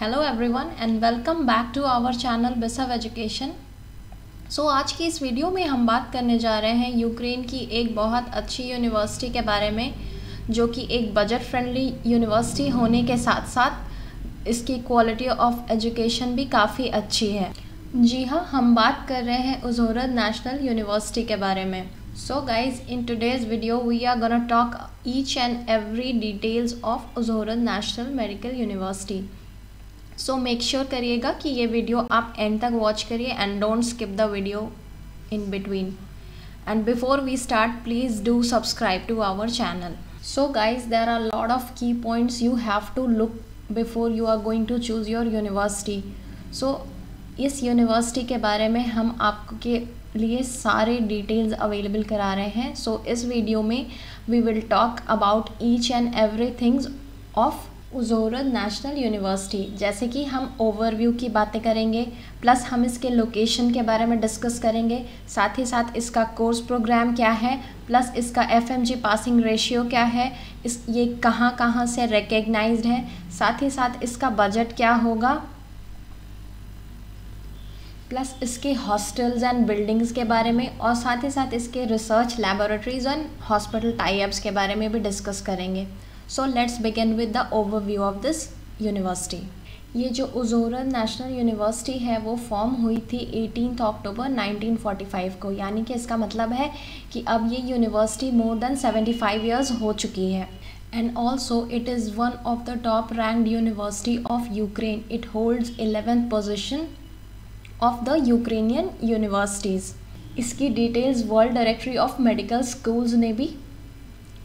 Hello everyone and welcome back to our channel बिसव education. So आज की इस वीडियो में हम बात करने जा रहे हैं यूक्रेन की एक बहुत अच्छी यूनिवर्सिटी के बारे में, जो कि एक बजट फ्रेंडली यूनिवर्सिटी होने के साथ साथ इसकी क्वालिटी ऑफ एजुकेशन भी काफ़ी अच्छी है। जी हाँ, हम बात कर रहे हैं उज़होरद नेशनल यूनिवर्सिटी के बारे में। So guys, in today's video we are gonna talk each and every details of Uzhhorod national medical university. So make sure करिएगा कि ये वीडियो आप एंड तक वॉच करिए and don't skip the video in between. And before we start please do subscribe to our channel. So guys, there are lot of key points you have to look before you are going to choose your university. So इस university के बारे में हम आपके लिए सारे details available करा रहे हैं। सो इस वीडियो में we will talk about each and every things of Uzhhorod national university. जैसे कि हम ओवरव्यू की बातें करेंगे, प्लस हम इसके लोकेशन के बारे में डिस्कस करेंगे, साथ ही साथ इसका कोर्स प्रोग्राम क्या है, प्लस इसका FMG पासिंग रेशियो क्या है, ये कहाँ कहाँ से रिकग्नाइज्ड है, साथ ही साथ इसका बजट क्या होगा, प्लस इसके हॉस्टल्स एंड बिल्डिंग्स के बारे में, और साथ ही साथ इसके research laboratories and hospital tie-ups के बारे में भी डिस्कस करेंगे। So let's begin with the overview of this university. ये जो उज़होरद नेशनल यूनिवर्सिटी है वो फॉर्म हुई थी 18 अक्टूबर 1945 को, यानी कि इसका मतलब है कि अब ये यूनिवर्सिटी मोर देन 75 ईयर्स हो चुकी है। And also it is one of the top ranked university of Ukraine. It holds 11th position of the Ukrainian universities. इसकी details world directory of medical schools ने भी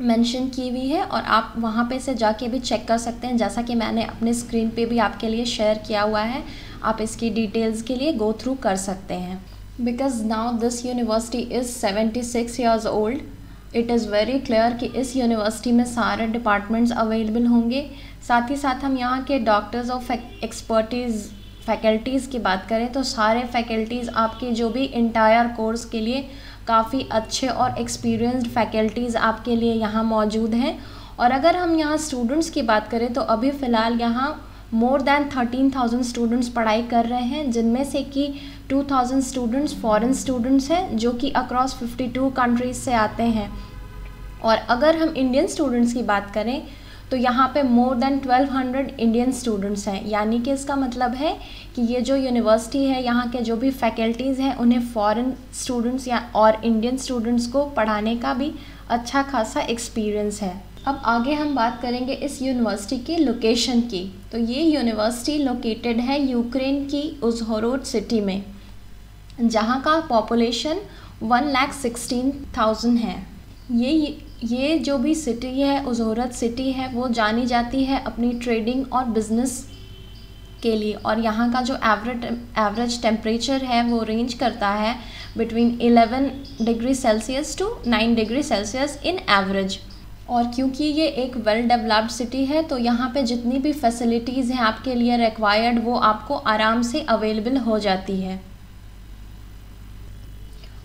मेंशन की हुई है और आप वहाँ पे से जाके भी चेक कर सकते हैं, जैसा कि मैंने अपने स्क्रीन पे भी आपके लिए शेयर किया हुआ है। आप इसकी डिटेल्स के लिए गो थ्रू कर सकते हैं। Because now this university is 76 years old, it is very clear कि इस यूनिवर्सिटी में सारे डिपार्टमेंट्स अवेलेबल होंगे। साथ ही साथ हम यहाँ के डॉक्टर्स ऑफ एक्सपर्टीज़ फैकल्टीज़ की बात करें तो सारे फैकल्टीज़ आपकी जो भी इंटायर कोर्स के लिए काफ़ी अच्छे और एक्सपीरियंस्ड फैकल्टीज़ आपके लिए यहाँ मौजूद हैं। और अगर हम यहाँ स्टूडेंट्स की बात करें तो अभी फ़िलहाल यहाँ मोर दैन 13,000 स्टूडेंट्स पढ़ाई कर रहे हैं, जिनमें से कि 2,000 स्टूडेंट्स फॉरेन स्टूडेंट्स हैं जो कि अक्रॉस 52 कंट्रीज़ से आते हैं। और अगर हम इंडियन स्टूडेंट्स की बात करें तो यहाँ पे मोर देन 1200 इंडियन स्टूडेंट्स हैं, यानी कि इसका मतलब है कि ये जो यूनिवर्सिटी है, यहाँ के जो भी फैकल्टीज़ हैं उन्हें फॉरेन स्टूडेंट्स या और इंडियन स्टूडेंट्स को पढ़ाने का भी अच्छा खासा एक्सपीरियंस है। अब आगे हम बात करेंगे इस यूनिवर्सिटी की लोकेशन की। तो ये यूनिवर्सिटी लोकेटेड है यूक्रेन की उज़होरद सिटी में, जहाँ का पॉपुलेशन 1,16,000 है। ये जो भी सिटी है, उज़होरद सिटी है, वो जानी जाती है अपनी ट्रेडिंग और बिज़नेस के लिए। और यहाँ का जो एवरेज टेम्परेचर है वो रेंज करता है between 11 degree Celsius to 9 degree Celsius in average. और क्योंकि ये एक वेल डेवलप्ड सिटी है तो यहाँ पे जितनी भी फैसिलिटीज़ हैं आपके लिए रिक्वायर्ड, वो आपको आराम से अवेलेबल हो जाती है।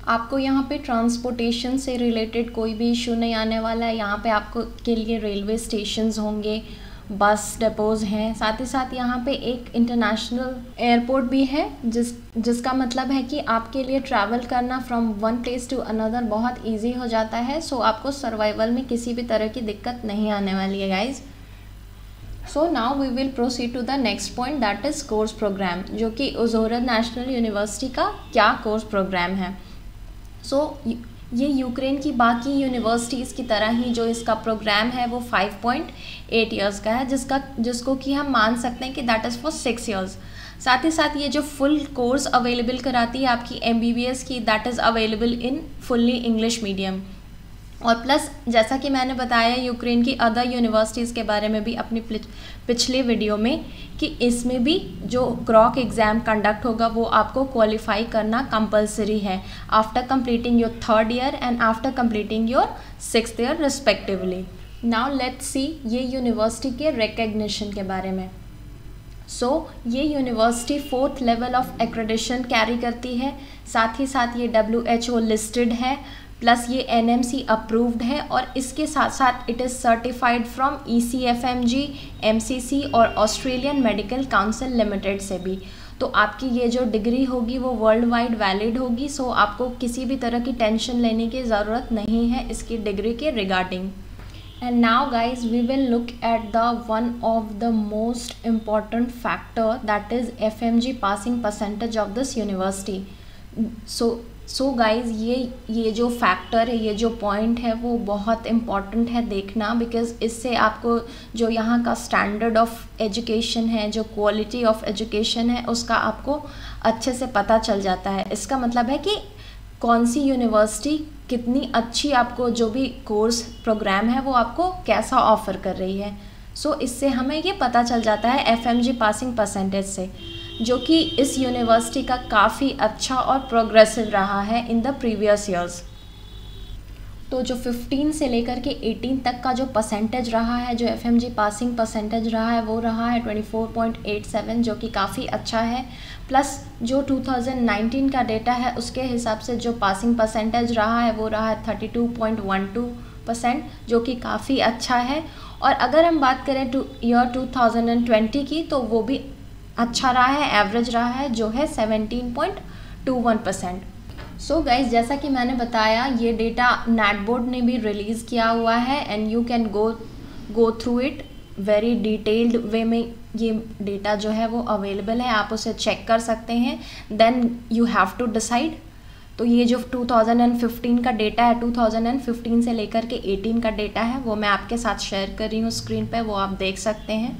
आपको यहाँ पे ट्रांसपोर्टेशन से रिलेटेड कोई भी इशू नहीं आने वाला है। यहाँ पे आपको के लिए रेलवे स्टेशंस होंगे, बस डिपोज़ हैं, साथ ही साथ यहाँ पे एक इंटरनेशनल एयरपोर्ट भी है, जिसका मतलब है कि आपके लिए ट्रैवल करना from one place to another बहुत इजी हो जाता है। सो आपको सर्वाइवल में किसी भी तरह की दिक्कत नहीं आने वाली है guys. So now we will proceed to the next point, that is course program, जो कि उज़होरद नेशनल यूनिवर्सिटी का क्या कोर्स प्रोग्राम है। सो ये यूक्रेन की बाकी यूनिवर्सिटीज़ की तरह ही जो इसका प्रोग्राम है वो 5.8 ईयर्स का है, जिसको कि हम मान सकते हैं कि दैट इज़ फॉर 6 ईयर्स। साथ ही साथ ये जो फुल कोर्स अवेलेबल कराती है आपकी MBBS की, that is available in fully English medium. और प्लस जैसा कि मैंने बताया यूक्रेन की अदर यूनिवर्सिटीज़ के बारे में भी अपनी पिछले वीडियो में, कि इसमें भी जो ग्रॉक एग्ज़ाम कंडक्ट होगा वो आपको क्वालिफाई करना कंपलसरी है after completing your 3rd year and after completing your 6th year respectively. Now let's see ये यूनिवर्सिटी के रिकग्निशन के बारे में। ये university 4th level of accreditation carry करती है। साथ ही साथ ये WHO लिस्टेड है, प्लस ये NMC अप्रूव्ड है और इसके साथ साथ it is certified from ECFMG, MCC और ऑस्ट्रेलियन मेडिकल काउंसिल लिमिटेड से भी। तो आपकी ये जो डिग्री होगी वो वर्ल्ड वाइड वैलिड होगी। सो आपको किसी भी तरह की टेंशन लेने की ज़रूरत नहीं है इसकी डिग्री के regarding. And now guys, we will look at the one of the most important factor, that is FMG passing percentage of this university. So guys, ये जो फैक्टर है, ये जो पॉइंट है वो बहुत इम्पॉर्टेंट है देखना, बिकॉज इससे आपको जो यहाँ का स्टैंडर्ड ऑफ एजुकेशन है, जो क्वालिटी ऑफ एजुकेशन है, उसका आपको अच्छे से पता चल जाता है। इसका मतलब है कि कौन सी यूनिवर्सिटी कितनी अच्छी आपको जो भी कोर्स प्रोग्राम है वो आपको कैसा ऑफ़र कर रही है। सो इससे हमें ये पता चल जाता है FMG पासिंग परसेंटेज से, जो कि इस यूनिवर्सिटी का काफ़ी अच्छा और प्रोग्रेसिव रहा है इन द प्रीवियस ईयर्स। तो जो 15 से लेकर के 18 तक का जो परसेंटेज रहा है, जो FMG पासिंग परसेंटेज रहा है, वो रहा है 24.87, जो कि काफ़ी अच्छा है। प्लस जो 2019 का डेटा है उसके हिसाब से जो पासिंग परसेंटेज रहा है वो रहा है 32.12%, जो कि काफ़ी अच्छा है। और अगर हम बात करें ईयर 2020 की, तो वो भी अच्छा रहा है, एवरेज रहा है, जो है 17.21%। सो गाइज, जैसा कि मैंने बताया, ये डेटा नेट बोर्ड ने भी रिलीज़ किया हुआ है and you can go through it very detailed वे में। ये डेटा जो है वो अवेलेबल है, आप उसे चेक कर सकते हैं, then you have to decide. तो ये जो 2015 का डेटा है, 2015 से लेकर के 18 का डेटा है, वो मैं आपके साथ शेयर कर रही हूँ स्क्रीन पे, वो आप देख सकते हैं।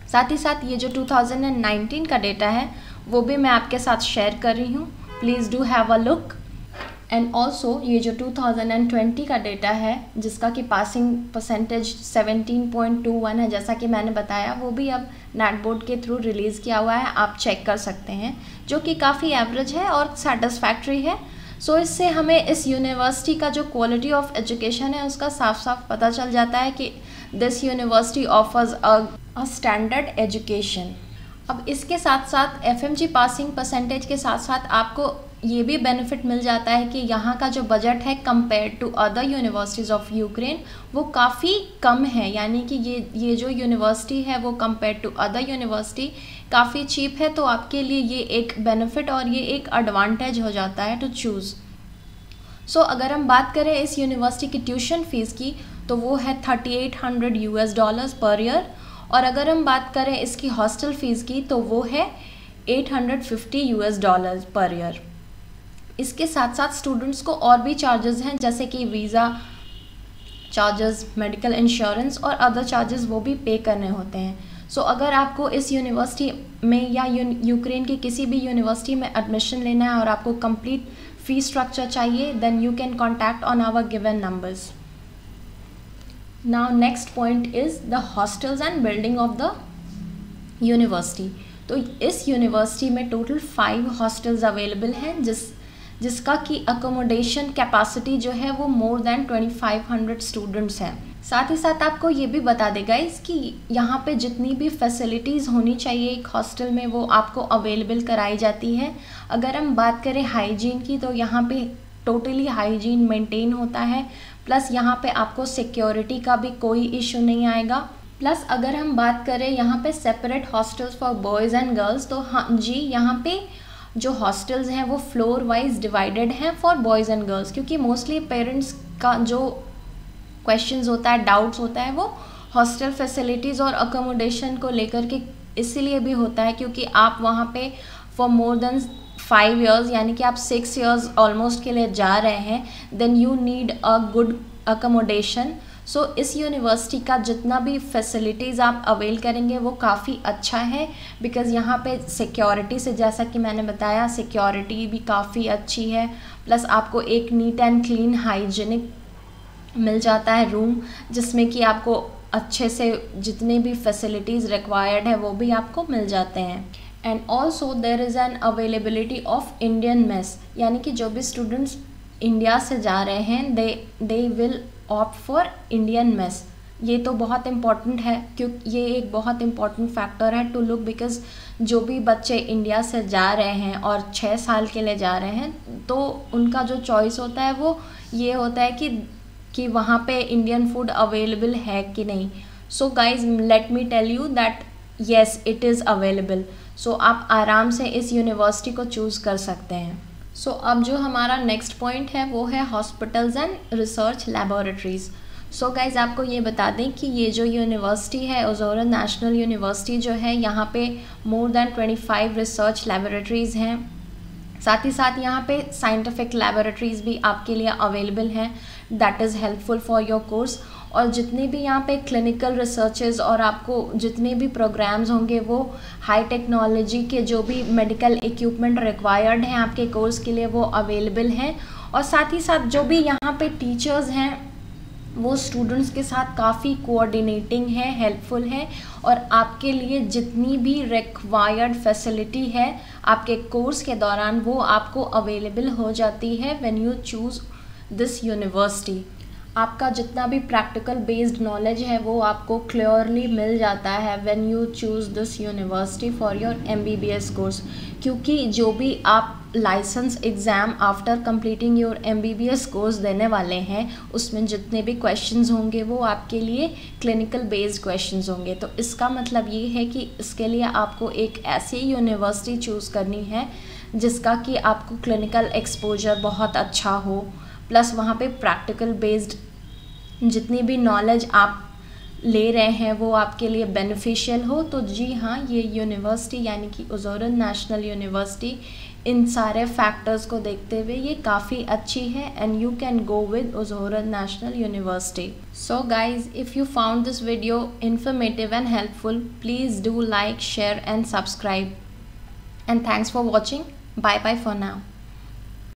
साथ ही साथ ये जो 2019 का डेटा है वो भी मैं आपके साथ शेयर कर रही हूँ, please do have a look. And also ये जो 2020 का डेटा है जिसका कि पासिंग परसेंटेज 17.21 है, जैसा कि मैंने बताया, वो भी अब नेट बोर्ड के थ्रू रिलीज़ किया हुआ है, आप चेक कर सकते हैं, जो कि काफ़ी एवरेज है और सेटिस्फैक्ट्री है। सो इससे हमें इस यूनिवर्सिटी का जो क्वालिटी ऑफ एजुकेशन है उसका साफ साफ पता चल जाता है कि this university offers a standard education. अब इसके साथ साथ FMG पासिंग परसेंटेज के साथ साथ आपको ये भी बेनिफिट मिल जाता है कि यहाँ का जो बजट है compare to other universities of Ukraine वो काफ़ी कम है, यानी कि ये जो यूनिवर्सिटी है वो कंपेयर टू अदर यूनिवर्सिटी काफ़ी चीप है। तो आपके लिए ये एक बेनिफिट और ये एक एडवांटेज हो जाता है टू चूज़। सो अगर हम बात करें इस यूनिवर्सिटी की ट्यूशन फ़ीस की, तो वो है $3800 पर ईयर, और अगर हम बात करें इसकी हॉस्टल फ़ीस की तो वो है $850 पर ईयर। इसके साथ साथ स्टूडेंट्स को और भी चार्जेस हैं, जैसे कि वीज़ा चार्जेस, मेडिकल इंश्योरेंस और अदर चार्जेस वो भी पे करने होते हैं। सो अगर आपको इस यूनिवर्सिटी में या यूक्रेन की किसी भी यूनिवर्सिटी में एडमिशन लेना है और आपको कंप्लीट फी स्ट्रक्चर चाहिए, then you can contact on our given numbers. Now next point is the hostels and building of the university. तो इस यूनिवर्सिटी में टोटल 5 हॉस्टल्स अवेलेबल हैं, जिसका कि अकोमोडेशन कैपेसिटी जो है वो मोर देन 2500 स्टूडेंट्स हैं। साथ ही साथ आपको ये भी बता देगा इसकी यहाँ पे जितनी भी फैसिलिटीज़ होनी चाहिए एक हॉस्टल में वो आपको अवेलेबल कराई जाती है। अगर हम बात करें हाइजीन की, तो यहाँ पे टोटली हाइजीन मेंटेन होता है, प्लस यहाँ पे आपको सिक्योरिटी का भी कोई इशू नहीं आएगा। प्लस अगर हम बात करें यहाँ पे separate hostels for boys and girls, तो हाँ जी, यहाँ पे जो हॉस्टल्स हैं वो फ्लोर वाइज डिवाइडेड हैं फॉर बॉयज़ एंड गर्ल्स, क्योंकि मोस्टली पेरेंट्स का जो क्वेश्चंस होता है, डाउट्स होता है, वो हॉस्टल फैसिलिटीज़ और अकोमोडेशन को लेकर के इसलिए भी होता है क्योंकि आप वहाँ पे फॉर मोर देन 5 years यानी कि आप 6 years ऑलमोस्ट के लिए जा रहे हैं, then you need a good accommodation. So इस यूनिवर्सिटी का जितना भी फैसिलिटीज़ आप अवेल करेंगे वो काफ़ी अच्छा है, बिकॉज़ यहाँ पे सिक्योरिटी से, जैसा कि मैंने बताया, सिक्योरिटी भी काफ़ी अच्छी है, प्लस आपको एक नीट एंड क्लीन हाइजीनिक मिल जाता है रूम, जिसमें कि आपको अच्छे से जितने भी फैसिलिटीज़ रिक्वायर्ड है वो भी आपको मिल जाते हैं। And also there is an availability of Indian mess, यानी कि जो भी स्टूडेंट्स इंडिया से जा रहे हैं they will opt for Indian mess, ये तो बहुत इम्पॉर्टेंट है, क्योंकि ये एक बहुत इम्पॉर्टेंट फैक्टर है टू लुक, बिकॉज़ जो भी बच्चे इंडिया से जा रहे हैं और 6 साल के लिए जा रहे हैं, तो उनका जो चॉइस होता है वो ये होता है कि वहाँ पे इंडियन फूड अवेलेबल है कि नहीं. So guys let me tell you that yes it is available. So आप आराम से इस यूनिवर्सिटी को चूज़ कर सकते हैं. सो अब जो हमारा नेक्स्ट पॉइंट है वो है hospitals and research laboratories. So guys आपको ये बता दें कि ये जो यूनिवर्सिटी है, ओजोरन नेशनल यूनिवर्सिटी जो है, यहाँ पे मोर देन 25 रिसर्च लैबोरेटरीज़ हैं. साथ ही साथ यहाँ पे साइंटिफिक लैबोरेटरीज़ भी आपके लिए अवेलेबल हैं, that is helpful for your course. और जितने भी यहाँ पे क्लिनिकल रिसर्चेज और आपको जितने भी प्रोग्राम्स होंगे वो हाई टेक्नोलॉजी के जो भी मेडिकल इक्विपमेंट रिक्वायर्ड हैं आपके कोर्स के लिए वो अवेलेबल हैं. और साथ ही साथ जो भी यहाँ पे टीचर्स हैं वो स्टूडेंट्स के साथ काफ़ी कोऑर्डिनेटिंग है, हेल्पफुल है, और आपके लिए जितनी भी रिक्वायर्ड फैसिलिटी है आपके कोर्स के दौरान वो आपको अवेलेबल हो जाती है when you choose this university. आपका जितना भी प्रैक्टिकल बेस्ड नॉलेज है वो आपको क्लियरली मिल जाता है when you choose this university for your MBBS course. क्योंकि जो भी आप license exam after completing your MBBS course देने वाले हैं उसमें जितने भी क्वेश्चंस होंगे वो आपके लिए क्लिनिकल बेस्ड क्वेश्चंस होंगे. तो इसका मतलब ये है कि इसके लिए आपको एक ऐसी यूनिवर्सिटी चूज़ करनी है जिसका कि आपको क्लिनिकल एक्सपोजर बहुत अच्छा हो, प्लस वहाँ पे प्रैक्टिकल बेस्ड जितनी भी नॉलेज आप ले रहे हैं वो आपके लिए बेनिफिशियल हो. तो जी हाँ, ये यूनिवर्सिटी यानी कि ओजोरन नेशनल यूनिवर्सिटी इन सारे फैक्टर्स को देखते हुए ये काफ़ी अच्छी है and you can go with Uzhhorod national university. So guys if you found this video informative and helpful, please do like, share and subscribe. And thanks for watching. Bye bye for now.